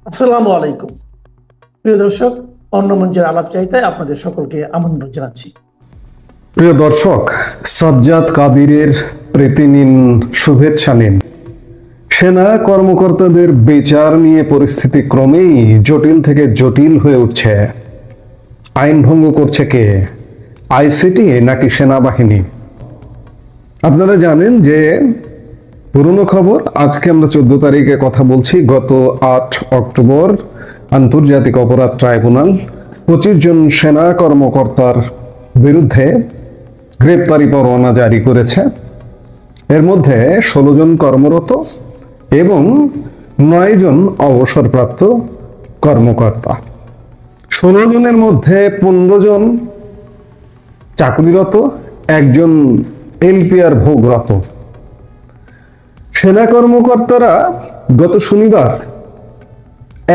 আসসালামু আলাইকুম। প্রিয় দর্শক, অন্য মঞ্চের আলাপচারিতায় আপনাদের সকলকে আমন্ত্রণ জানাচ্ছি। প্রিয় দর্শক, সাজ্জাদ কাদিরের প্রীতি নিন, শুভেচ্ছা নিন। সেনা কর্মকর্তাদের বিচার নিয়ে পরিস্থিতি ক্রমেই জটিল থেকে জটিল হয়ে উঠছে। আইন ভঙ্গ করছে কে? আইসিটি নাকি সেনাবাহিনী? আপনারা জানেন যে পুরনো খবর, আজকে আমরা 14 তারিখে কথা বলছি, গত 8 অক্টোবর আন্তর্জাতিক অপরাধ ট্রাইব্যুনাল 25 জন সেনা কর্মকর্তার বিরুদ্ধে গ্রেপ্তারি পরোয়ানা জারি করেছে। এর মধ্যে 16 জন কর্মরত এবং 9 জন অবসরপ্রাপ্ত কর্মকর্তা। 16 জনের মধ্যে 15 জন চাকরিরত, একজন এলপিআর ভোগরত। সেনা কর্মকর্তারা গত শনিবার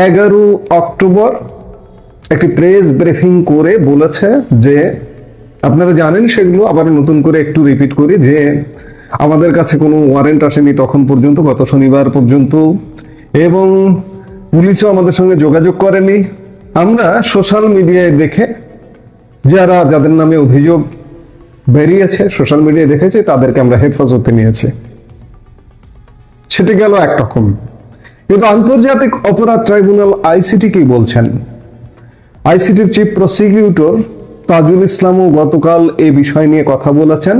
11 অক্টোবর একটি প্রেস ব্রিফিং করে বলেছে যে, আপনারা জানেন সেগুলো আবার নতুন করে একটু রিপিট করি, যে আমাদের কাছে কোনো ওয়ারেন্ট আসেনি তখন পর্যন্ত, গত শনিবার পর্যন্ত, এবং পুলিশও আমাদের সঙ্গে যোগাযোগ করেনি। আমরা সোশ্যাল মিডিয়ায় দেখে যাদের নামে অভিযোগ বেরিয়েছে, সোশ্যাল মিডিয়ায় দেখেছি, তাদেরকে আমরা হেফাজতে নিয়েছি। সেটা গেল একরকম। কিন্তু আন্তর্জাতিক অপরাধ ট্রাইব্যুনাল আইসিটি কি বলছেন? আইসিটির চিফ প্রসিকিউটর তাজুল ইসলামও গতকাল এই বিষয় নিয়ে কথা বলেছেন।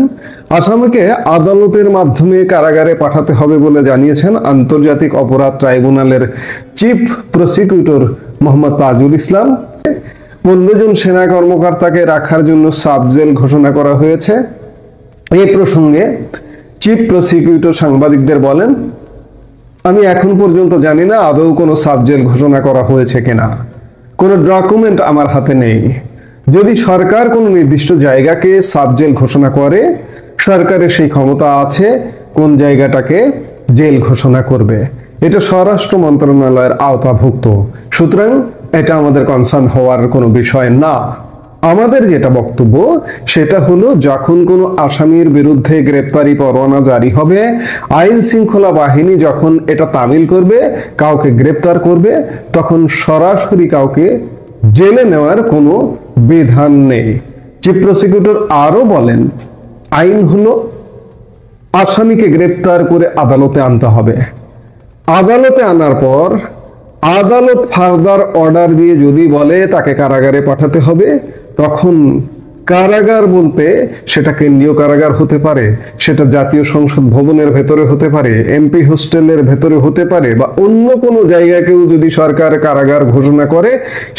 আসামিকে আদালতের মাধ্যমে কারাগারে পাঠাতে হবে বলে জানিয়েছেন আন্তর্জাতিক অপরাধ ট্রাইব্যুনালের চিফ প্রসিকিউটর মোহাম্মদ তাজুল ইসলাম। 15 জন সেনা কর্মকর্তাকে রাখার জন্য সাব জেল ঘোষণা করা হয়েছে। এই প্রসঙ্গে চিফ প্রসিকিউটর সাংবাদিকদের বলেন, আমি এখন পর্যন্ত জানি না আদৌ কোনো সাব জেল ঘোষণা করা হয়েছে কিনা। কোনো ডকুমেন্ট আমার হাতে নেই। যদি সরকার কোনো নির্দিষ্ট জায়গাকে সাব জেল ঘোষণা করে, সরকারের সেই ক্ষমতা আছে কোন জায়গাটাকে জেল ঘোষণা করবে। এটা স্বরাষ্ট্র মন্ত্রণালয়ের আওতাভুক্ত, সুতরাং এটা আমাদের কনসার্ন হওয়ার কোনো বিষয় না। আমাদের যেটা বক্তব্য সেটা হলো, যখন কোনো আসামির বিরুদ্ধে গ্রেপ্তারি পরোয়ানা জারি হবে, আইন শৃঙ্খলা বাহিনী যখন এটা তামিল করবে, কাউকে গ্রেপ্তার করবে, তখন সরাসরি কাউকে জেলে নেওয়ার কোনো বিধান নেই। চিফ প্রসিকিউটর আরো বলেন, আইন হলো আসামিকে গ্রেপ্তার করে আদালতে আনতে হবে। আদালতে আনার পর আদালত ফার্দার অর্ডার দিয়ে যদি বলে তাকে কারাগারে পাঠাতে হবে, তখন কারাগার বলতে সেটা কেন্দ্রীয় কারাগার হতে পারে, সেটা জাতীয় সংসদ ভবনের ভেতরে হতে পারে, এমপি হোস্টেলের ভেতরে হতে পারে, বা অন্য কোনো জায়গাকেও যদি সরকার কারাগার ঘোষণা করে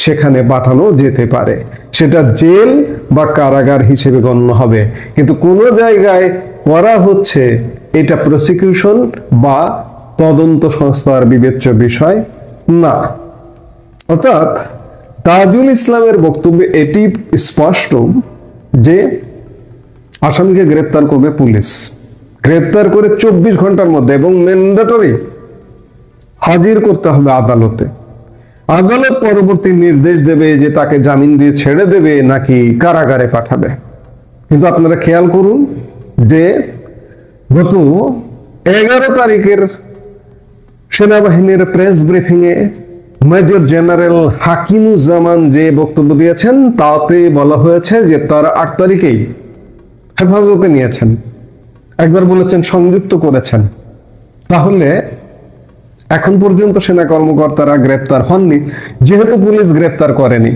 সেখানে পাঠানো যেতে পারে। সেটা জেল বা কারাগার হিসেবে গণ্য হবে। কিন্তু কোনো জায়গায় করা হচ্ছে এটা প্রসিকিউশন বা তদন্ত সংস্থার বিবেচ্য বিষয় না। অর্থাৎ তাজুল ইসলামের বক্তব্যে এটি স্পষ্ট যে আসামিকে গ্রেপ্তার করবে পুলিশ, গ্রেপ্তার করে 24 ঘন্টার মধ্যে, এবং ম্যান্ডেটরি হাজির করতে হবে আদালতে। আদালত পরবর্তী নির্দেশ দেবে যে তাকে জামিন দিয়ে ছেড়ে দেবে নাকি কারাগারে পাঠাবে। কিন্তু আপনারা খেয়াল করুন যে গত 11 তারিখের সেনাবাহিনীর press briefing a major general Hakimuzzaman যে বক্তব্য দিয়েছেন, তাতে বলা হয়েছে যে তারা 8 তারিখেই হেফাজতে নিয়েছেন। একবার বলেছেন সংযুক্ত করেছেন। তাহলে এখন পর্যন্ত সেনা কর্মকর্তারা গ্রেপ্তার হননি, যেহেতু পুলিশ গ্রেপ্তার করেনি।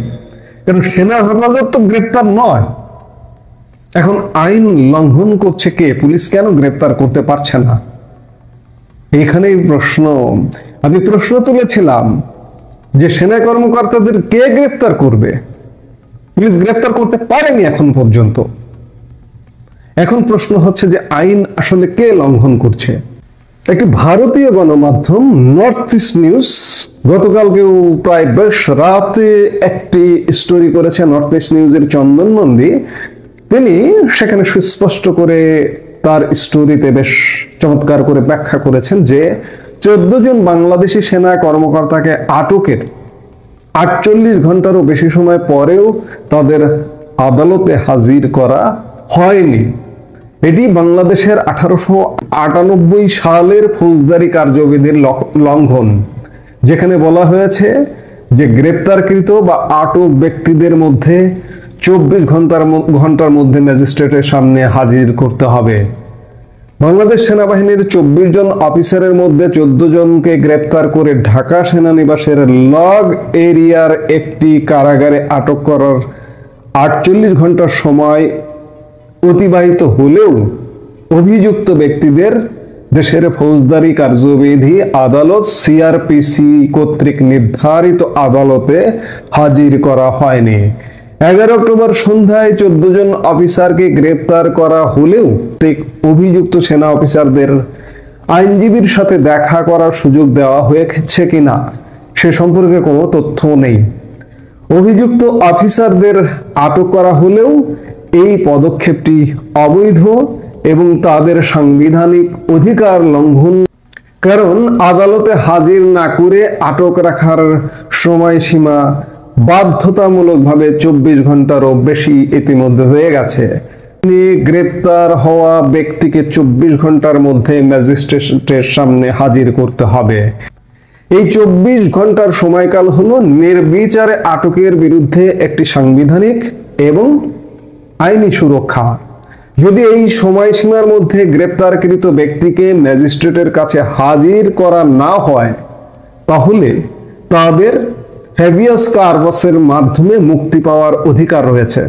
কারণ সেনা হেফাজত তো গ্রেপ্তার নয়। এখন আইন লঙ্ঘন করছে কে? পুলিশ কেন গ্রেপ্তার করতে পারছে না? এখানেই প্রশ্ন। আমি প্রশ্ন তুলেছিলাম যে সেনা কর্মকর্তাদের কে গ্রেফতার করবে? পুলিশ গ্রেফতার করতে পারেনি এখন পর্যন্ত। এখন প্রশ্ন হচ্ছে যে আইন আসলে কে লঙ্ঘন করছে? একটি ভারতীয় গণমাধ্যম নর্থ ইস্ট নিউজ গতকালকেও প্রায় বেশ রাতে একটি স্টোরি করেছে। নর্থ ইস্ট নিউজের চন্দন নন্দী, তিনি সেখানে সুস্পষ্ট করে তার স্টোরিতে বেশ চমৎকার করে ব্যাখ্যা করেছেন যে 14 জন বাংলাদেশি সেনা কর্মকর্তাকে আটকের 48 ঘন্টারও বেশি সময় পরেও তাদের আদালতে হাজির করা হয়নি। এটি বাংলাদেশের 1898 সালের ফৌজদারি কার্যবিধির লঙ্ঘন। যেখানে বলা হয়েছে যে গ্রেপ্তারকৃত বা আটক ব্যক্তিদের মধ্যে 24 ঘন্টার মধ্যে ম্যাজিস্ট্রেটের সামনে হাজির করতে হবে। বাংলাদেশ সেনাবাহিনীর 24 জন অফিসারের মধ্যে 14 জনকে গ্রেপ্তার করে ঢাকা সেনানিবাসের লগ এরিয়ার একটি কারাগারে আটক করার 48 ঘন্টা সময় অতিবাহিত হলেও অভিযুক্ত ব্যক্তিদের দেশের ফৌজদারি কার্যবিধি আদালত সিআরপিসি কর্তৃক নির্ধারিত আদালতে হাজির করা হয়নি। 11 অক্টোবর সন্ধ্যায় 14 জন অফিসারকে গ্রেপ্তার করা হলেও অভিযুক্ত সেনা অফিসারদের আইনজীবীর সাথে দেখা করার সুযোগ দেওয়া হয়েছে কিনা সে সম্পর্কে কোনো তথ্য নেই। অভিযুক্ত অফিসারদের আটক করা হলেও এই পদক্ষেপটি অবৈধ এবং তাদের সাংবিধানিক অধিকার লঙ্ঘন, কারণ আদালতে হাজির না করে আটক রাখার সময়সীমা বাধ্যতামূলকভাবে 24 ঘন্টারও বেশি ইতিমধ্যে হয়ে গেছে। গ্রেপ্তার হওয়া ব্যক্তিকে 24 ঘন্টার মধ্যে ম্যাজিস্ট্রেটের সামনে হাজির করতে হবে। এই 24 ঘন্টার সময়কাল হলো নির্বিচারে আটকের বিরুদ্ধে একটি সাংবিধানিক এবং আইনি সুরক্ষা। যদি এই সময়সীমার মধ্যে গ্রেপ্তারকৃত ব্যক্তিকে ম্যাজিস্ট্রেটের কাছে হাজির করা না হয় তাহলে তাদের হ্যাবিয়াস কর্পাসের মাধ্যমে মুক্তি পাওয়ার অধিকার রয়েছে।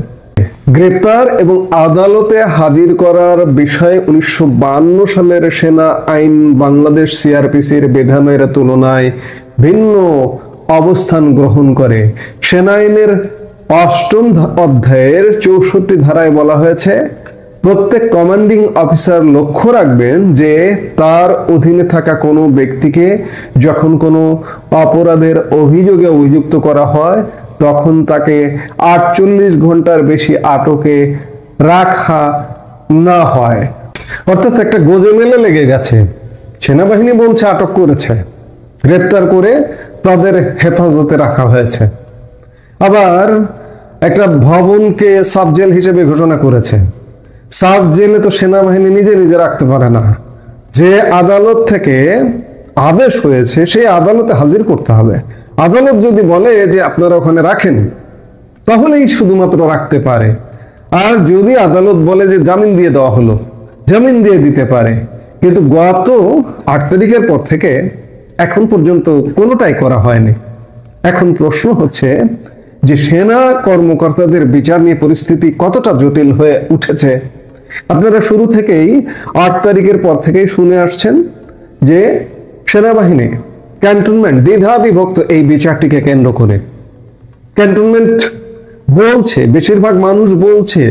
গ্রেপ্তার এবং আদালতে হাজির করার বিষয়ে 1952 সালের সেনা আইন বাংলাদেশ সিআরপিসির বিধানের তুলনায় ভিন্ন অবস্থান গ্রহণ করে। সেনা আইনের 8ম অধ্যায়ের 64 ধারায় বলা হয়েছে, প্রত্যেক কমান্ডিং অফিসার লক্ষ্য রাখবেন যে তার অধীনে থাকা কোনো ব্যক্তিকে যখন কোনো অপরাধের অভিযোগে অভিযুক্ত করা হয় তখন তাকে 48 ঘন্টার বেশি আটকে রাখা না হয়। অর্থাৎ একটা গোজেমেলে লেগে গেছে। সেনাবাহিনী বলছে আটক করেছে, গ্রেপ্তার করে তাদের হেফাজতে রাখা হয়েছে, আবার একটা ভবনকে সাব জেল হিসেবে ঘোষণা করেছে। সাব জেলে তো সেনাবাহিনী নিজে নিজে রাখতে পারে না, যে আদালত থেকে আদেশ হয়েছে সেই আদালতে হাজির করতে হবে। আদালত যদি বলে যে আপনারা ওখানে রাখেন তাহলেই শুধুমাত্র রাখতে পারে। আর যদি আদালত বলে যে জামিন দিয়ে দেওয়া হলো, জামিন দিয়ে দিতে পারে। কিন্তু গত 8 তারিখের পর থেকে এখন পর্যন্ত কোনোটাই করা হয়নি। এখন প্রশ্ন হচ্ছে যে সেনা কর্মকর্তাদের বিচার নিয়ে পরিস্থিতি কতটা জটিল হয়ে উঠেছে। আপনারা শুরু থেকেই 8 তারিখের পর থেকেই শুনে আসছেন যে সেনাবাহিনী ক্যান্টনমেন্ট দ্বিধা বিভক্ত এই বিচারটিকে কেন্দ্র করে। ক্যান্টনমেন্ট বলছে, বেশিরভাগ মানুষ বলছে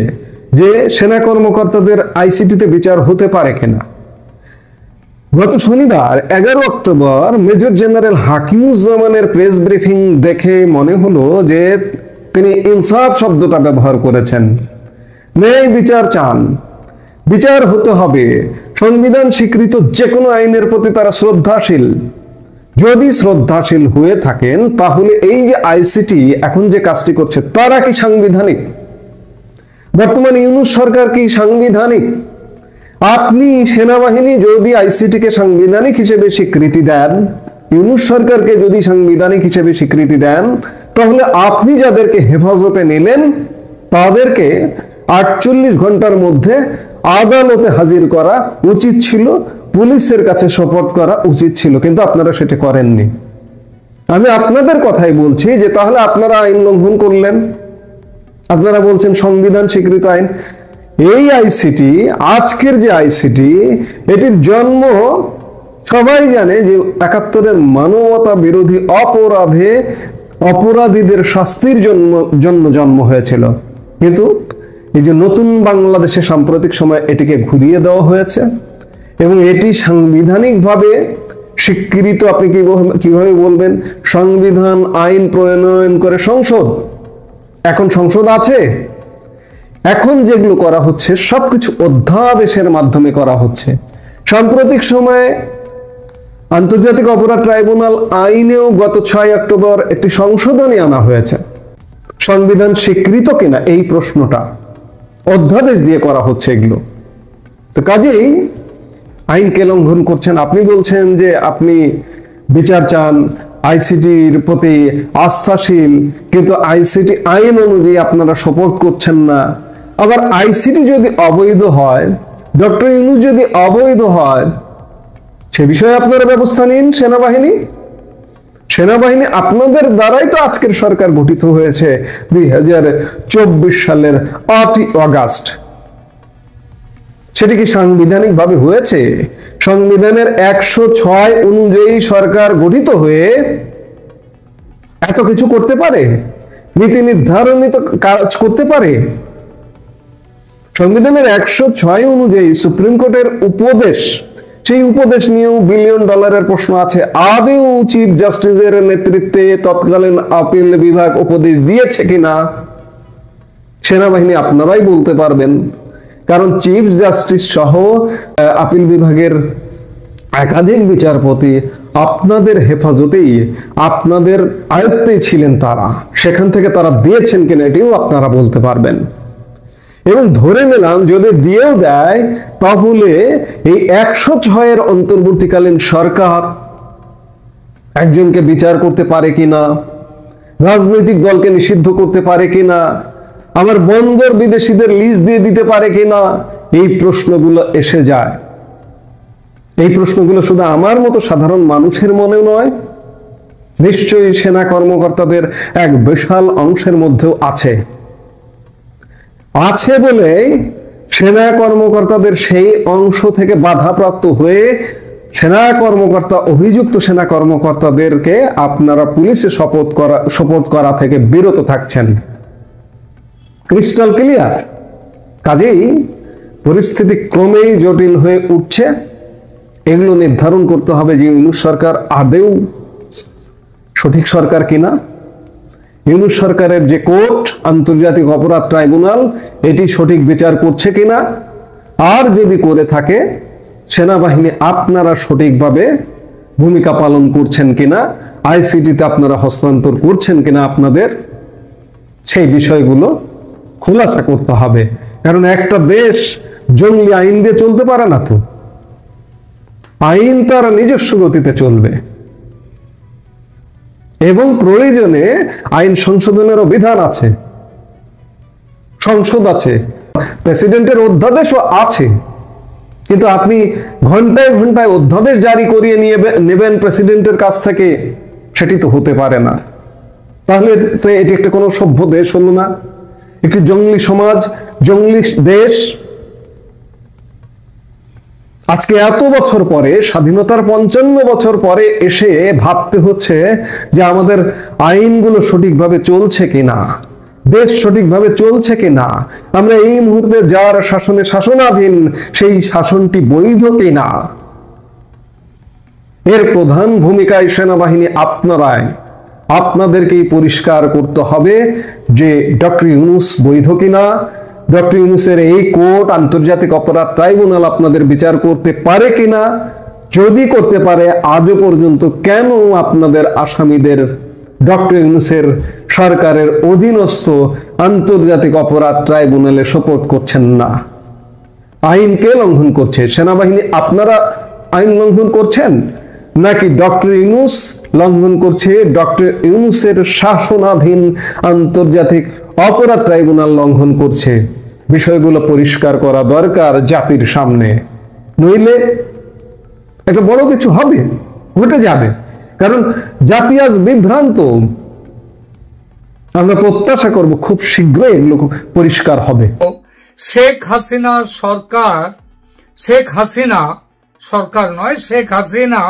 যে সেনা কর্মকর্তাদের আইসিটিতে বিচার হতে পারে কিনা। গত শনিবার 11 অক্টোবর মেজর জেনারেল হাকিমুজ্জামানের প্রেস ব্রিফিং দেখে মনে হলো যে তিনি ইনসাফ শব্দটা ব্যবহার করেছেন। ন্যায় বিচার চান, বিচার হতে হবে। সংবিধান স্বীকৃত যে কোনো আইনের প্রতি তারা শ্রদ্ধাশীল। যদি শ্রদ্ধাশীল হয়ে থাকেন তাহলে এই যে আইসিটি এখন যে কাজটি করছে তারা কি সাংবিধানিক? বর্তমান ইউনূস সরকার কি সাংবিধানিক? আপনি সেনাবাহিনী যদি আইসিটিকে সাংবিধানিক হিসেবে স্বীকৃতি দেন, ইউনূস সরকারকে যদি সাংবিধানিক হিসেবে স্বীকৃতি দেন, তাহলে আপনি যাদেরকে হেফাজতে নিলেন তাদেরকে 48 ঘন্টার মধ্যে আদালতে হাজির করা উচিত ছিল, পুলিশের কাছে সোপর্দ করা উচিত ছিল, কিন্তু আপনারা সেটা করেননি। আমি আপনাদের কথাই বলছি যে তাহলে আপনারা আইন লঙ্ঘন করলেন। আপনারা বলছেন সংবিধান স্বীকৃত আইন। এই আইসিটি, আজকের যে আইসিটি, এটির জন্ম সবাই জানে যে 71-এর মানবতা বিরোধী অপরাধীদের শাস্তির জন্য জন্ম হয়েছিল। কিন্তু এই যে নতুন বাংলাদেশে সাম্প্রতিক সময় এটিকে ঘুরিয়ে দেওয়া হয়েছে এবং এটি সাংবিধানিকভাবে স্বীকৃত। আপনি কিভাবে বলবেন সংবিধান আইন প্রণয়ন করে সংসদ? এখন সংসদ আছে। এখন যেগুলো করা হচ্ছে সবকিছু অধ্যাদেশের মাধ্যমে করা হচ্ছে। সাম্প্রতিক সময়ে আন্তর্জাতিক অপরাধ ট্রাইব্যুনাল আইনেও গত 6 অক্টোবর একটি সংশোধনী আনা হয়েছে। সংবিধান স্বীকৃত কিনা এই প্রশ্নটা অধ্যাদেশ দিয়ে করা হচ্ছে এগুলো। তো কাজেই আইনকে লঙ্ঘন করছেন। আপনি বলছেন যে আপনি বিচার চান, আইসিটির প্রতি আস্থাশীল, কিন্তু আইসিটি আইন অনুযায়ী আপনারা শপথ করছেন না। আবার আইসিটি যদি অবৈধ হয়, ডক্টর ইউনূস যদি অবৈধ হয়, সে বিষয়ে আপনারা ব্যবস্থা নিন। সেনাবাহিনী আপনাদের দ্বারাই তো আজকের সরকার গঠিত হয়েছে 2024 সালের 8ই আগস্ট। সেটি কি সাংবিধানিক ভাবে হয়েছে? সংবিধানের 106 অনুযায়ী সরকার গঠিত হয়ে এত কিছু করতে পারে, নীতি নির্ধারণিত কাজ করতে পারে? সংবিধানের 106 অনুযায়ী সুপ্রিম কোর্টের উপদেশ, সেই উপদেশ নিয়েও $1 বিলিয়ন প্রশ্ন আছে। আদৌ চিফ জাস্টিসের নেতৃত্বে তৎকালীন আপিল বিভাগ উপদেশ দিয়েছে কিনা সেনাবাহিনী আপনারাই বলতে পারবেন, কারণ চিফ জাস্টিস সহ আপিল বিভাগের একাধিক বিচারপতি আপনাদের হেফাজতেই, আপনাদের আয়ত্তেই ছিলেন তারা। সেখান থেকে তারা দিয়েছেন কিনা এটিও আপনারা বলতে পারবেন। এবং ধরে নিলাম যদি দিয়েও দেয়, তাহলে এই 106 অন্তর্বর্তীকালীন সরকার একজনকে বিচার করতে পারে কিনা, রাজনৈতিক দলকে নিষিদ্ধ করতে পারে কিনা, আবার বন্দর বিদেশিদের লিজ দিয়ে দিতে পারে কিনা, এই প্রশ্নগুলো এসে যায়। এই প্রশ্নগুলো শুধু আমার মতো সাধারণ মানুষের মনে নয়, নিশ্চয়ই সেনা কর্মকর্তাদের এক বিশাল অংশের মধ্যেও আছে বলে সেনা কর্মকর্তাদের সেই অংশ থেকে বাধাপ্রাপ্ত হয়ে অভিযুক্ত সেনা কর্মকর্তাদেরকে আপনারা পুলিশে শপথ করা থেকে বিরত থাকছেন। Crystal clear. কাজেই পরিস্থিতি ক্রমেই জটিল হয়ে উঠছে। এগুলো নির্ধারণ করতে হবে যে ইউনূস সরকার আদৌ সঠিক সরকার কিনা, ইউনূস সরকারের যে কোর্ট, আন্তর্জাতিক অপরাধ ট্রাইব্যুনাল, এটি সঠিক বিচার করছে কিনা, আর যদি করে থাকে সেনাবাহিনী আপনারা সঠিকভাবে ভূমিকা পালন করছেন কিনা, আইসিটিতে আপনারা হস্তান্তর করছেন কিনা আপনাদের, সেই বিষয়গুলো খোলাসা করতে হবে। কারণ একটা দেশ জঙ্গলি আইন দিয়ে চলতে পারে না তো, আইন তার নিজস্ব গতিতে চলবে এবং প্রয়োজনে আইন সংশোধনেরও বিধান আছে, সংসদ আছে, প্রেসিডেন্টের অধ্যাদেশও আছে। কিন্তু আপনি ঘন্টায় ঘন্টায় অধ্যাদেশ জারি করিয়ে নেবেন প্রেসিডেন্টের কাছ থেকে, সেটি তো হতে পারে না। তাহলে তো এটি একটা কোনো সভ্য দেশ হলো না, একটি জঙ্গলি সমাজ, জঙ্গলি দেশ। আজকে এত বছর পরে, স্বাধীনতার 55 বছর পরে এসে ভাবতে হচ্ছে যে আমাদের আইনগুলো সঠিকভাবে চলছে কিনা, দেশ সঠিকভাবে চলছে কিনা, আমরা এই মুহূর্তে যার শাসনে শাসনাধীন সেই শাসনটি বৈধ কিনা। এর প্রধান ভূমিকায় সেনাবাহিনী আপনাদেরকেই পরিষ্কার করতে হবে যে ডক্টর ইউনূস বৈধ কিনা, ডক্টর ইউনূসের এই কোর্ট, আন্তর্জাতিক অপরাধ ট্রাইব্যুনাল আপনাদের বিচার করতে পারে কিনা। যদি করতে পারে, আজও পর্যন্ত কেন আপনাদের আসামিদের ডক্টর ইউনূসের সরকারের অধীনস্থ আন্তর্জাতিক অপরাধ ট্রাইব্যুনালে সোপর্দ করছেন না? আইন কে লঙ্ঘন করছে? সেনাবাহিনী আপনারা আইন লঙ্ঘন করছেন, নাকি ডক্টর ইউনূস লঙ্ঘন করছে? ডক্টর ইউনূসের শাসনাধীন আন্তর্জাতিক অপরাধ ট্রাইব্যুনাল লঙ্ঘন করছে। বিষয়গুলো পরিষ্কার করা দরকার জাতির সামনে, নইলে একটা বড় কিছু হবে, ঘটে যাবে। কারণ জাতি আজ বিভ্রান্ত। আমরা প্রত্যাশা করব খুব শীঘ্রই এগুলো পরিষ্কার হবে। শেখ হাসিনা শেখ হাসিনা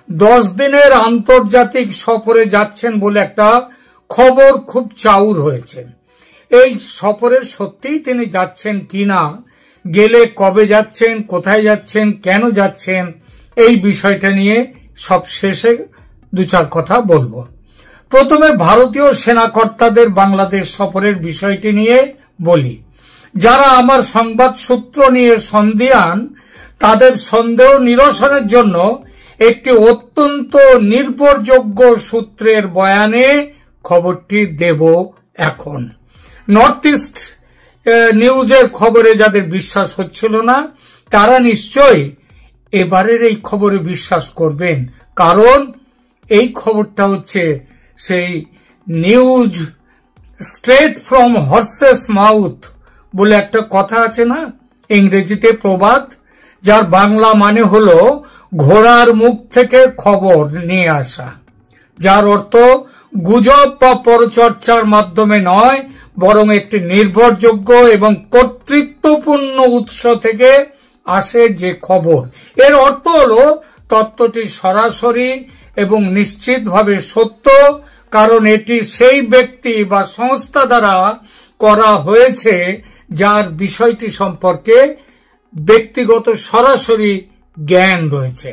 10 দিনের আন্তর্জাতিক সফরে যাচ্ছেন বলে একটা খবর খুব চাউর হয়েছে। এই সফরে সত্যিই তিনি যাচ্ছেন কিনা, গেলে কবে যাচ্ছেন, কোথায় যাচ্ছেন, কেন যাচ্ছেন, এই বিষয়টা নিয়ে সব শেষে 2-4 কথা বলবো। প্রথমে ভারতীয় সেনাকর্তাদের বাংলাদেশ সফরের বিষয়টি নিয়ে বলি। যারা আমার সংবাদ সূত্র নিয়ে সন্দিহান, তাদের সন্দেহ নিরসনের জন্য একটি অত্যন্ত নির্ভরযোগ্য সূত্রের বয়ানে খবরটি দেব এখন। নর্থ ইস্ট নিউজের খবরে যাদের বিশ্বাস হচ্ছিল না, তারা নিশ্চয়ই এবারের এই খবরে বিশ্বাস করবেন, কারণ এই খবরটা হচ্ছে সেই news straight from horse's mouth বলে একটা কথা আছে না, ইংরেজিতে প্রবাদ, যার বাংলা মানে হলো ঘোড়ার মুখ থেকে খবর নিয়ে আসা, যার অর্থ গুজব বা পরচর্চার মাধ্যমে নয়, বরং একটি নির্ভরযোগ্য এবং কর্তৃত্বপূর্ণ উৎস থেকে আসে যে খবর। এর অর্থ হলো তত্ত্বটি সরাসরি এবং নিশ্চিতভাবে সত্য, কারণ এটি সেই ব্যক্তি বা সংস্থা দ্বারা করা হয়েছে যার বিষয়টি সম্পর্কে ব্যক্তিগত সরাসরি জ্ঞান রয়েছে।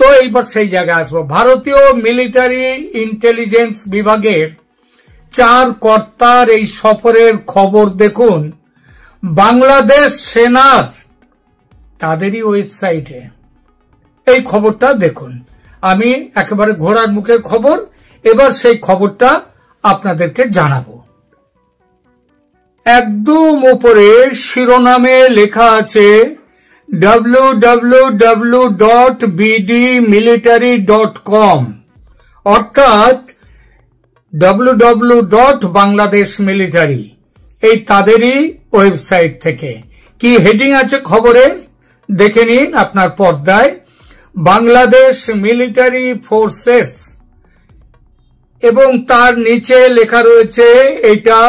তো এইবার সেই জায়গায় আসবো। ভারতীয় মিলিটারি ইন্টেলিজেন্স বিভাগের 4 কর্তার এই সফরের খবর দেখুন বাংলাদেশ সেনার তাদেরই ওয়েবসাইটে। এই খবরটা দেখুন, আমি একেবারে ঘোড়ার মুখের খবর, এবার সেই খবরটা আপনাদেরকে জানাবো। একদম উপরে শিরোনামে লেখা আছে www.bdmilitary.com, অর্থাৎ www.bangladeshmilitary, এই তাদেরই ওয়েবসাইট থেকে। কি হেডিং আছে খবরে দেখে নিন আপনার পর্দায়, বাংলাদেশ মিলিটারি ফোর্সেস, এবং তার নিচে লেখা রয়েছে এটা,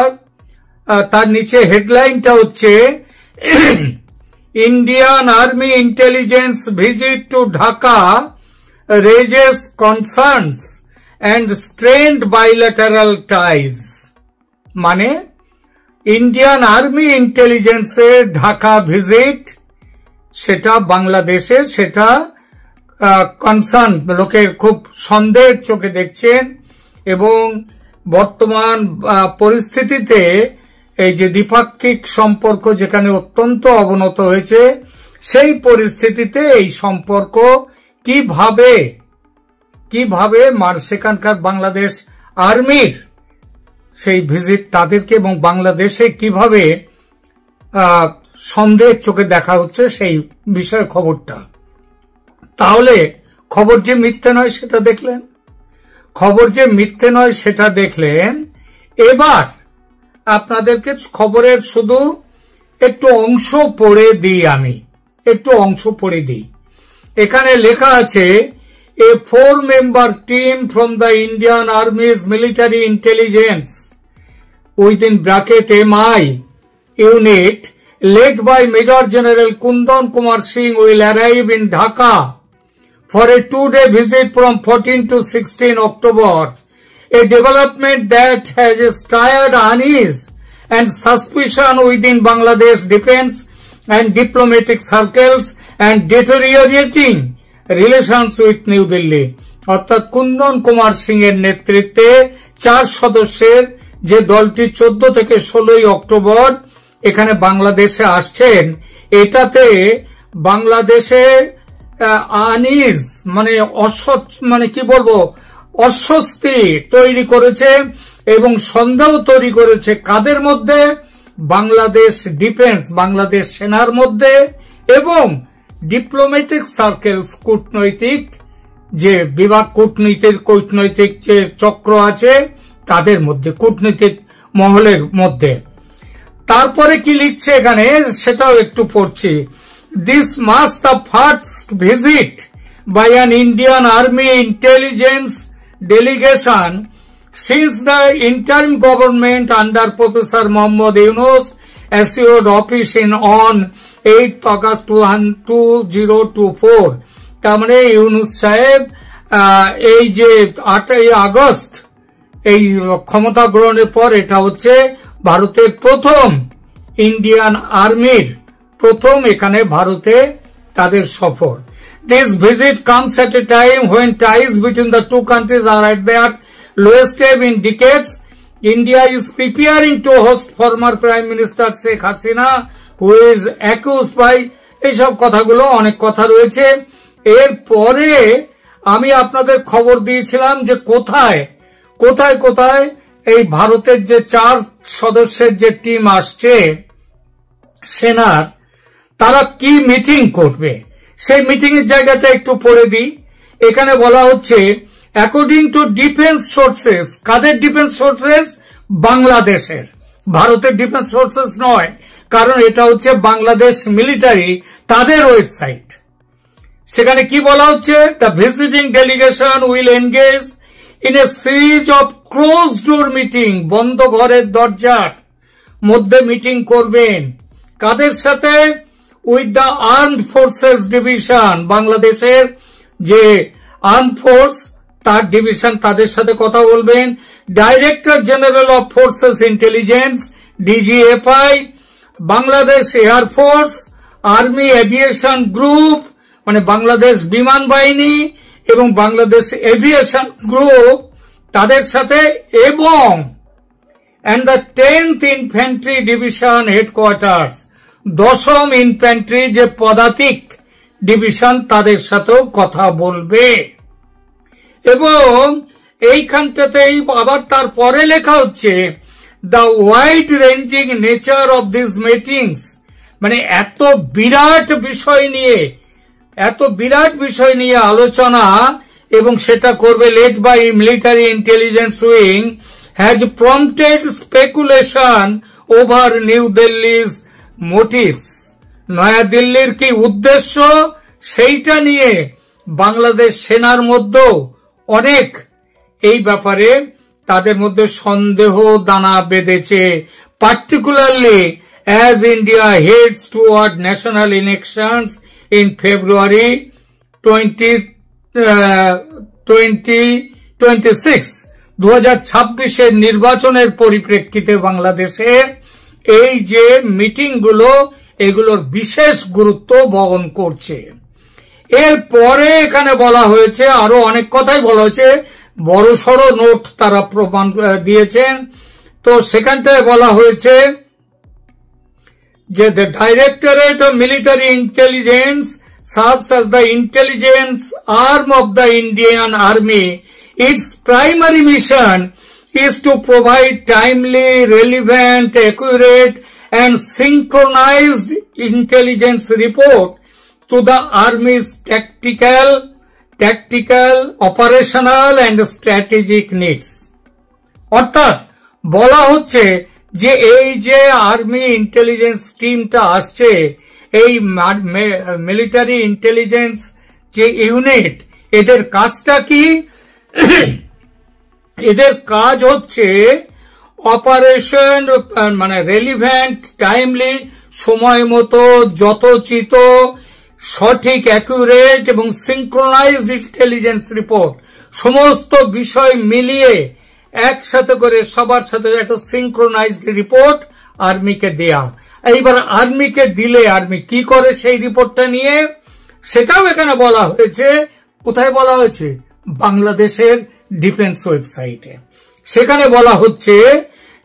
তার নিচে হেডলাইনটা হচ্ছে Indian army intelligence visit to Dhaka raises concerns and স্ট্রেন্ড bilateral ties. মানে ইন্ডিয়ান আর্মি ইন্টেলিজেন্সের ঢাকা ভিজিট, সেটা বাংলাদেশের, সেটা কনসার্ন, লোকের খুব সন্দেহের চোখে দেখছেন, এবং বর্তমান পরিস্থিতিতে এই যে দ্বিপাক্ষিক সম্পর্ক যেখানে অত্যন্ত অবনত হয়েছে, সেই পরিস্থিতিতে এই সম্পর্ক কিভাবে সেখানকার বাংলাদেশ আর্মির সেই ভিজিট তাদেরকে এবং বাংলাদেশে কিভাবে সন্দেহের চোখে দেখা হচ্ছে সেই বিষয়ে খবরটা। তাহলে খবর যে মিথ্যে নয় সেটা দেখলেন, খবর যে মিথ্যে নয় সেটা দেখলেন। এবার আপনাদেরকে খবরের শুধু একটু অংশ পড়ে দিই, আমি একটু অংশ পড়ে দিই। এখানে লেখা আছে a 4-member team from the Indian Army's military intelligence within bracket MI unit led by Major General Kundan Kumar Singh will arrive in Dhaka for a 2-day visit from 14 to 16 October, a development that has stirred unease and suspicion within Bangladesh defense and diplomatic circles and deteriorating relations with new Delhi. অর্থাৎ কুন্দন কুমার সিং এর নেতৃত্বে 4 সদস্যের যে দলটি 14 থেকে 16 October এখানে বাংলাদেশে আসছেন, এটাতে বাংলাদেশে আনিজ মানে কি বলবো, অস্বস্তি তৈরি করেছে এবং সন্দেহ তৈরি করেছে কাদের মধ্যে, বাংলাদেশ ডিফেন্স, বাংলাদেশ সেনার মধ্যে, এবং ডিপ্লোম্যাটিক সার্কেলস, কূটনৈতিক যে বিভাগ, কূটনৈতিক যে চক্র আছে তাদের মধ্যে, কূটনৈতিক মহলের মধ্যে। তারপরে কি লিখছে এখানে সেটাও একটু পড়ছি। This marks the first visit by an Indian army intelligence delegation since the interim government under Professor Mohammad Yunus assumed office on 8 August 2024. তার মানে ইউনুস সাহেব এই যে 8 আগস্ট এই ক্ষমতা গ্রহণের পর এটা হচ্ছে ভারতের প্রথম ইন্ডিয়ান আর্মির প্রথম এখানে ভারতে তাদের সফর। This visit comes at a time when ties between the two countries are at their lowest ebb in decades. India is preparing to host former Prime Minister Sheikh Hasina, who is accused by এইসব কথাগুলো, অনেক কথা রয়েছে। এর পরে আমি আপনাদের খবর দিয়েছিলাম যে কোথায় এই ভারতের যে 4 সদস্যের যে টিম আসছে সেনার, তারা কি মিটিং করবে, সেই মিটিং এর জায়গাটা একটু পড়ে দিই। এখানে বলা হচ্ছে অ্যাকর্ডিং টু ডিফেন্স সোর্সেস, কাদের ডিফেন্স সোর্সেস? বাংলাদেশের, ভারতের ডিফেন্স সোর্সেস নয়, কারণ এটা হচ্ছে বাংলাদেশ মিলিটারি, তাদের ওয়েবসাইট। সেখানে কি বলা হচ্ছে? The visiting delegation will engage in a series of close door meeting, বন্ধ ঘরের দরজার মধ্যে মিটিং করবেন। কাদের সাথে? With the armed forces division, বাংলাদেশের যে আর্ম ফোর্স তার ডিভিশন, তাদের সাথে কথা বলবেন। Director general of forces intelligence, DGFI, Bangladesh air force, army aviation group মানে বাংলাদেশ বিমান বাহিনী এবং বাংলাদেশ এভিয়েশন গ্রুপ তাদের সাথে, এবং and the 10th Infantry Division Headquarters, 10ম ইনফ্যান্ট্রি যে পদাতিক ডিভিশন তাদের সাথেও কথা বলবে। এবং এইখানটাতেই আবার তারপরে লেখা হচ্ছে the wide ranging nature of this meetings, মানে এত বিরাট বিষয় নিয়ে আলোচনা, এবং সেটা করবে led by military intelligence wing, has prompted speculation over New Delhi's motives. নয়া দিল্লির কি উদ্দেশ্য সেইটা নিয়ে বাংলাদেশ সেনার মধ্যে অনেক এই ব্যাপারে তাদের মধ্যে সন্দেহ দানা বেঁধেছে, particularly as India heads toward national elections in February 2026. 2026 নির্বাচনের পরিপ্রেক্ষিতে বাংলাদেশে এই যে মিটিংগুলো এগুলোর বিশেষ গুরুত্ব বহন করছে। এরপরে এখানে বলা হয়েছে আরো অনেক কথাই বলা হয়েছে, বড়সড় নোট তারা প্রমাণ দিয়েছেন। তো সেখানটায় বলা হয়েছে যে the directorate of military intelligence serves as the intelligence arm of the Indian army. Its primary mission is to provide timely, relevant, accurate and synchronized intelligence report to the Army's tactical, operational and strategic needs. অর্থাৎ বলা হচ্ছে যে এই যে army intelligence টিমটা আসছে, এই military intelligence যে ইউনিট, এদের কাজটা কি? এদের কাজ হচ্ছে অপারেশন মানে রেলিভেন্ট, টাইমলি, সময় মতো, যথোচিত, সঠিক, অ্যাকুরেট এবং সিনক্রোনাইজড ইন্টেলিজেন্স রিপোর্ট, সমস্ত বিষয় মিলিয়ে একসাথে করে সবার সাথে একটা সিনক্রোনাইজড রিপোর্ট আর্মিকে দেয়া। এইবার আর্মিকে দিলে আর্মি কি করে সেই রিপোর্টটা নিয়ে, সেটাও এখানে বলা হয়েছে। কোথায় বলা হয়েছে? বাংলাদেশের ডিফেন্স ওয়েবসাইটে। সেখানে বলা হচ্ছে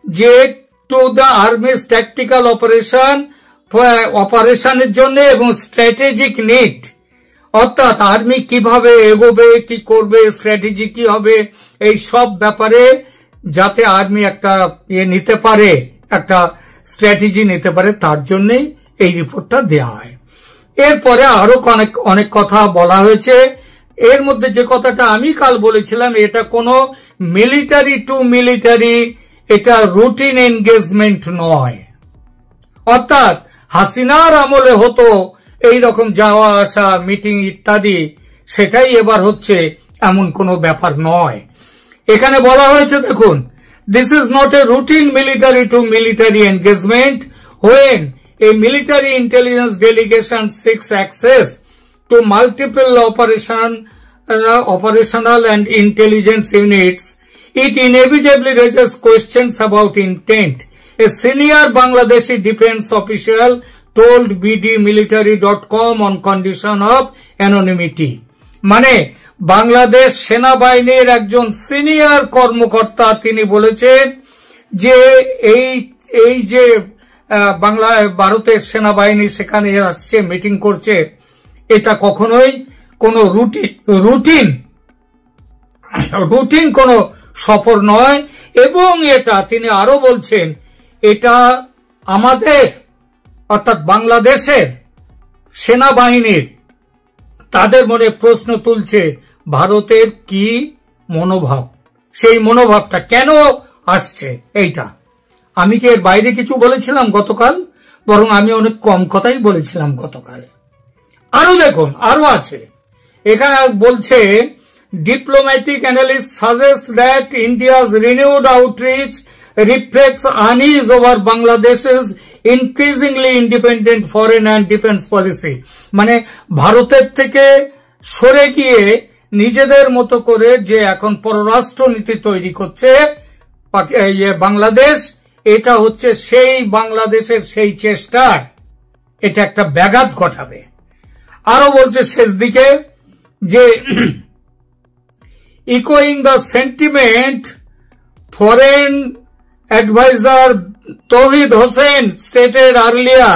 যে টু দ্য আর্মিজ ট্যাকটিক্যাল অপারেশনের জন্য এবং স্ট্র্যাটেজিক নিড, অর্থাৎ আর্মি কিভাবে এগোবে, কি করবে, স্ট্র্যাটেজি কি হবে, এই সব ব্যাপারে যাতে আর্মি একটা নিতে পারে, একটা স্ট্র্যাটেজি নিতে পারে, তার জন্যই এই রিপোর্টটা দেওয়া হয়। এরপরে আরো অনেক কথা বলা হয়েছে। এর মধ্যে যে কথাটা আমি কাল বলেছিলাম, এটা কোনো মিলিটারি টু মিলিটারি, এটা রুটিন এনগেজমেন্ট নয়। অর্থাৎ হাসিনার আমলে হতো এই রকম যাওয়া আসা, মিটিং ইত্যাদি, সেটাই এবার হচ্ছে, এমন কোনো ব্যাপার নয়। এখানে বলা হয়েছে, দেখুন, this is not a routine military two military engagement when a military intelligence delegation six access to multiple operational and intelligence units, it inevitably raises questions about intent. A senior Bangladeshi defense official told bdmilitary.com on condition of anonymity. মানে বাংলাদেশ সেনাবাহিনীর একজন senior কর্মকর্তা তিনি বলেছেন যে এই যে ভারতের সেনাবাহিনী সেখানে আসছে, মিটিং করছে, এটা কখনোই কোনো রুটিন কোনো সফর নয়। এবং এটা তিনি আরো বলছেন, এটা আমাদের অর্থাৎ বাংলাদেশের সেনাবাহিনীর তাদের মনে প্রশ্ন তুলছে ভারতের কি মনোভাব, সেই মনোভাবটা কেন আসছে এইটা। আমি কি এর বাইরে কিছু বলেছিলাম গতকাল? বরং আমি অনেক কম কথাই বলেছিলাম গতকাল। আরো দেখুন, আরো আছে এখানে বলছে, diplomatic analysts suggest that India's renewed outreach reflects unease over Bangladesh's increasingly independent foreign and defense policy। মানে ভারতের থেকে সরে গিয়ে নিজেদের মতো করে যে এখন পররাষ্ট্র নীতি তৈরি করছে বাংলাদেশ, এটা হচ্ছে সেই বাংলাদেশের সেই চেষ্টা, এটা একটা ব্যাঘাত ঘটাবে। আরো বলছে শেষ দিকে যে echoing the sentiment, foreign advisor Tawhid Hossain stated earlier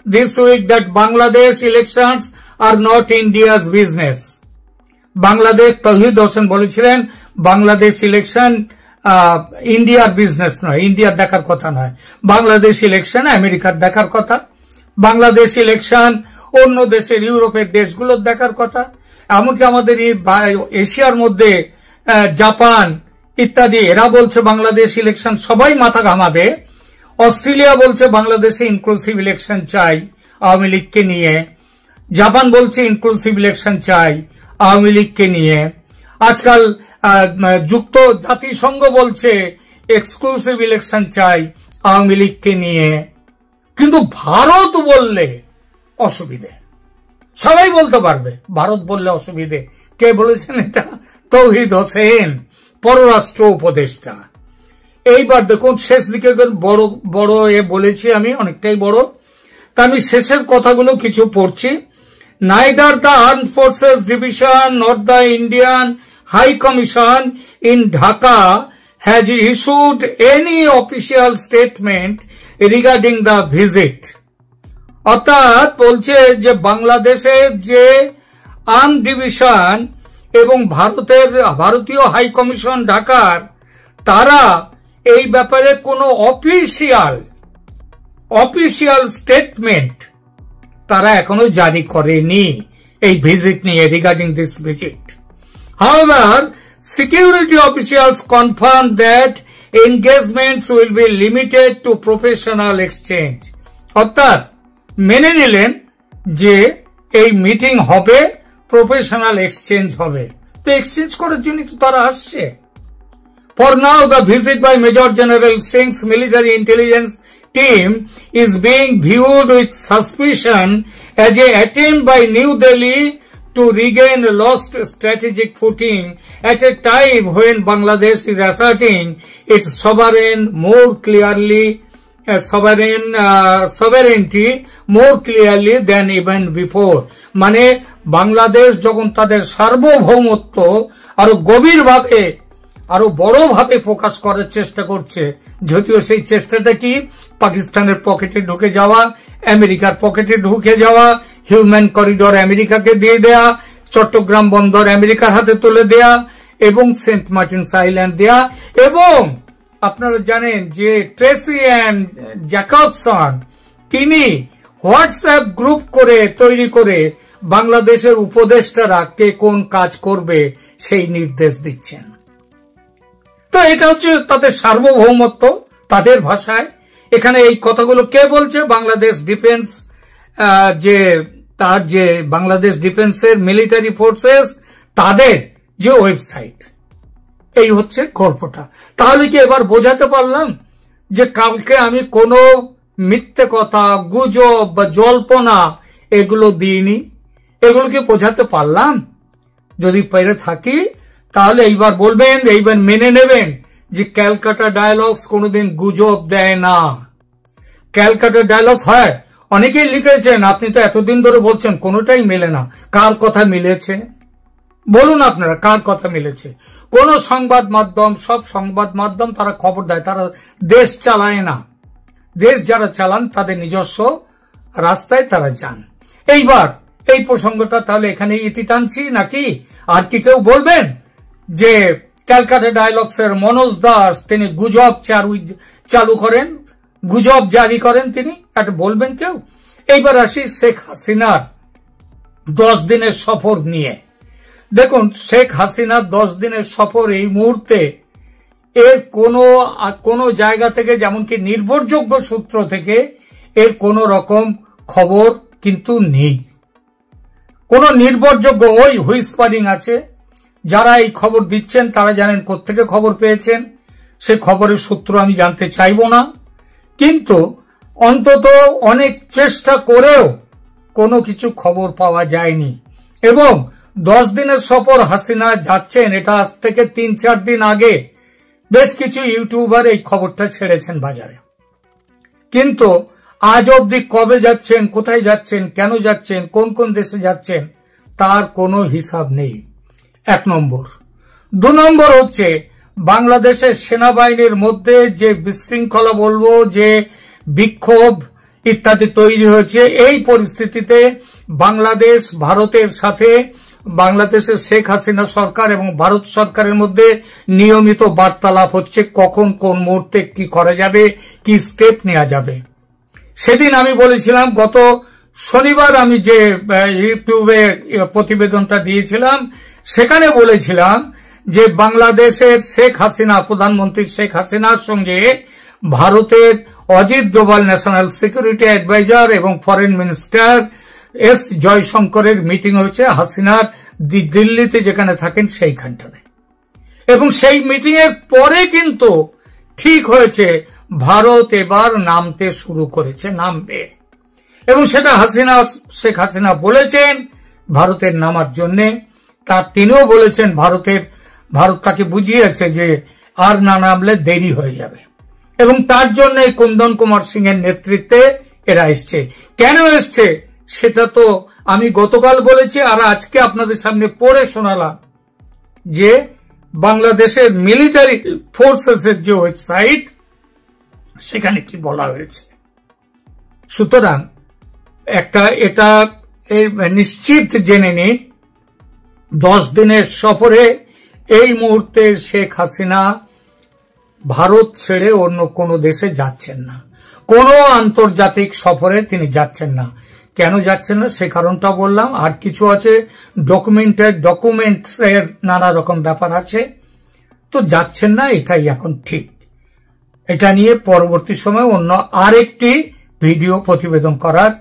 this week that Bangladesh elections are not India's business। Bangladesh, তৌহিদ হোসেন বলেছিলেন বাংলাদেশ ইলেকশন ইন্ডিয়ার বিজনেস নয়, ইন্ডিয়ার দেখার কথা নয়। বাংলাদেশ ইলেকশন আমেরিকার দেখার কথা, বাংলাদেশ ইলেকশন অন্য দেশের ইউরোপের দেশগুলোর দেখার কথা। এমনকি আমাদের এশিয়ার মধ্যে জাপান ইত্যাদি, এরা বলছে বাংলাদেশ ইলেকশন সবাই মাথা ঘামাবে। অস্ট্রেলিয়া বলছে বাংলাদেশে ইনক্লুসিভ ইলেকশন চাই আওয়ামী লীগকে নিয়ে, জাপান বলছে ইনক্লুসিভ ইলেকশন চাই আওয়ামী লীগকে নিয়ে। আজকাল যুক্ত জাতিসংঘ বলছে এক্সক্লুসিভ ইলেকশন চাই আওয়ামী লীগকে নিয়ে। কিন্তু ভারত বললে অসুবিধে, সবাই বলতে পারবে, ভারত বললে অসুবিধে। কে বলেছেন এটা? তৌহিদ হোসেন, পররাষ্ট্র উপদেষ্টা। এইবার দেখুন শেষ দিকে বড় বড় বলেছি আমি, অনেকটাই বড়, তা আমি শেষের কথাগুলো কিছু পড়ছি। Neither the Armed Forces Division nor the Indian High Commission in Dhaka has issued any official statement regarding the visit। অর্থাৎ বলছে যে বাংলাদেশের যে আর্ম ডিভিশন এবং ভারতীয় হাই কমিশন ঢাকার, তারা এই ব্যাপারে কোনো অফিসিয়াল স্টেটমেন্ট তারা এখনো জারি করেনি এই ভিজিট নিয়ে, regarding this visit. However, security officials confirmed that engagements will be limited to professional exchange। অর্থাৎ মেনে নিলেন যে এই মিটিং হবে, প্রফেশনাল এক্সচেঞ্জ হবে। তো এক্সচেঞ্জ করার জন্য তো তারা আসছে। For now, the visit by Major General Singh's military intelligence team is being viewed with suspicion as an attempt by New Delhi to regain lost strategic footing at a time when Bangladesh is asserting its sovereignty more clearly than even before। মানে বাংলাদেশ যখন তাদের সার্বভৌমত্ব আরো গভীরভাবে, আরো বড়ভাবে প্রকাশ করার চেষ্টা করছে, যদিও সেই চেষ্টাটা কি? পাকিস্তানের পকেটে ঢুকে যাওয়া, আমেরিকার পকেটে ঢুকে যাওয়া, হিউম্যান করিডোর আমেরিকাকে দিয়ে দেয়া, চট্টগ্রাম বন্দর আমেরিকার হাতে তুলে দেয়া এবং সেন্ট মার্টিনস আইল্যান্ড দেয়া। এবং আপনারা জানেন যে ট্রেসি অ্যান্ড জ্যাকবসন তিনি হোয়াটসঅ্যাপ গ্রুপ তৈরি করে বাংলাদেশের উপদেষ্টারা কে কোন কাজ করবে সেই নির্দেশ দিচ্ছেন। তো এটা হচ্ছে তাদের সার্বভৌমত্ব, তাদের ভাষায়। এখানে এই কথাগুলো কে বলছে? বাংলাদেশ ডিফেন্স, যে বাংলাদেশ ডিফেন্সের মিলিটারি ফোর্সেস, তাদের যে ওয়েবসাইট। এই হচ্ছে গল্পটা। তাহলে কি এবার বোঝাতে পারলাম যে কালকে আমি কোনো মিথ্যে কথা, গুজব বা জল্পনা এগুলো দিইনি? এগুলো কি বোঝাতে পারলাম? যদি পেরে থাকি তাহলে এইবার বলবেন, এইবার মেনে নেবেন যে ক্যালকাটা ডায়ালগস কোনোদিন গুজব দেয় না। ক্যালকাটা ডায়ালগস হয়, অনেকেই লিখেছেন, আপনি তো এতদিন ধরে বলছেন কোনোটাই মেলে না। কার কথা মিলেছে বলুন আপনারা, কার কথা মিলেছে? কোন সংবাদ মাধ্যম, সব সংবাদ মাধ্যম তারা খবর দেয়, তারা দেশ চালায় না। দেশ যারা চালান তাদের নিজস্ব রাস্তায় তারা যান। এইবার এই প্রসঙ্গটা তাহলে এখানে ইতি টানছি নাকি? আর কি কেউ বলবেন যে ক্যালকাটা ডায়ালগসের মনোজ দাস তিনি গুজব চালু করেন, গুজব জারি করেন, তিনি এটা বলবেন কেউ? এইবার আসি শেখ হাসিনার 10 দিনের সফর নিয়ে। দেখুন, শেখ হাসিনা 10 দিনের সফর এই মুহূর্তে এর কোনো জায়গা থেকে, যেমনকি নির্ভরযোগ্য সূত্র থেকে এর কোন রকম খবর কিন্তু নেই। কোন নির্ভরযোগ্য ওই হুইসপারিং আছে, যারা এই খবর দিচ্ছেন তারা জানেন কোত্থেকে খবর পেয়েছেন, সে খবরের সূত্র আমি জানতে চাইব না। কিন্তু অন্তত অনেক চেষ্টা করেও কোনো কিছু খবর পাওয়া যায়নি। এবং 10 দিনের সফর হাসিনা যাচ্ছেন, এটা আজ থেকে 3-4 দিন আগে বেশ কিছু ইউটিউবার এই খবরটা ছেড়েছেন বাজারে। কিন্তু আজ অবধি কবে যাচ্ছেন, কোথায় যাচ্ছেন, কেন যাচ্ছেন, কোন কোন দেশে যাচ্ছেন, তার কোনো হিসাব নেই। 1 নম্বর। 2 নম্বর হচ্ছে, বাংলাদেশের সেনাবাহিনীর মধ্যে যে বিশৃঙ্খলা বলবো, যে বিক্ষোভ ইত্যাদি তৈরি হয়েছে, এই পরিস্থিতিতে বাংলাদেশ ভারতের সাথে, বাংলাদেশের শেখ হাসিনা সরকার এবং ভারত সরকারের মধ্যে নিয়মিত বার্তালাপ হচ্ছে, কখন কোন মুহূর্তে কি করা যাবে, কি স্টেপ নেওয়া যাবে। সেদিন আমি বলেছিলাম, গত শনিবার আমি যে ইউটিউবে প্রতিবেদনটা দিয়েছিলাম, সেখানে বলেছিলাম যে বাংলাদেশের শেখ হাসিনা, প্রধানমন্ত্রী শেখ হাসিনার সঙ্গে ভারতের Ajit Doval national security adviser এবং ফরেন মিনিস্টার এস জয়শঙ্করের মিটিং হয়েছে হাসিনার দিল্লিতে যেখানে থাকেন সেইখানটাতে। এবং সেই মিটিং এর পরে কিন্তু ঠিক হয়েছে ভারত এবার নামতে শুরু করেছে, নামবে। এবং সেটা শেখ হাসিনা বলেছেন ভারতের নামার জন্যে। তিনিও বলেছেন ভারত তাকে বুঝিয়েছে যে আর না নামলে দেরি হয়ে যাবে। এবং তার জন্য কুন্দন কুমার সিং এর নেতৃত্বে এরা এসছে। কেন এসছে সেটা তো আমি গতকাল বলেছি, আর আজকে আপনাদের সামনে পড়ে শোনালাম যে বাংলাদেশের মিলিটারি ফোর্সেস এর যে ওয়েবসাইট, সেখানে কি বলা হয়েছে। সুতরাং এটা নিশ্চিত জেনে নিন, 10 দিনের সফরে এই মুহূর্তে শেখ হাসিনা ভারত ছেড়ে অন্য কোনো দেশে যাচ্ছেন না, কোনো আন্তর্জাতিক সফরে তিনি যাচ্ছেন না। কেন যাচ্ছেন না সে কারণটা বললাম। আর কিছু আছে, ডকুমেন্টস এর নানা রকম ব্যাপার আছে, তো যাচ্ছেন না, এটাই এখন ঠিক। এটা নিয়ে পরবর্তী সময় অন্য আরেকটি ভিডিও প্রতিবেদন করার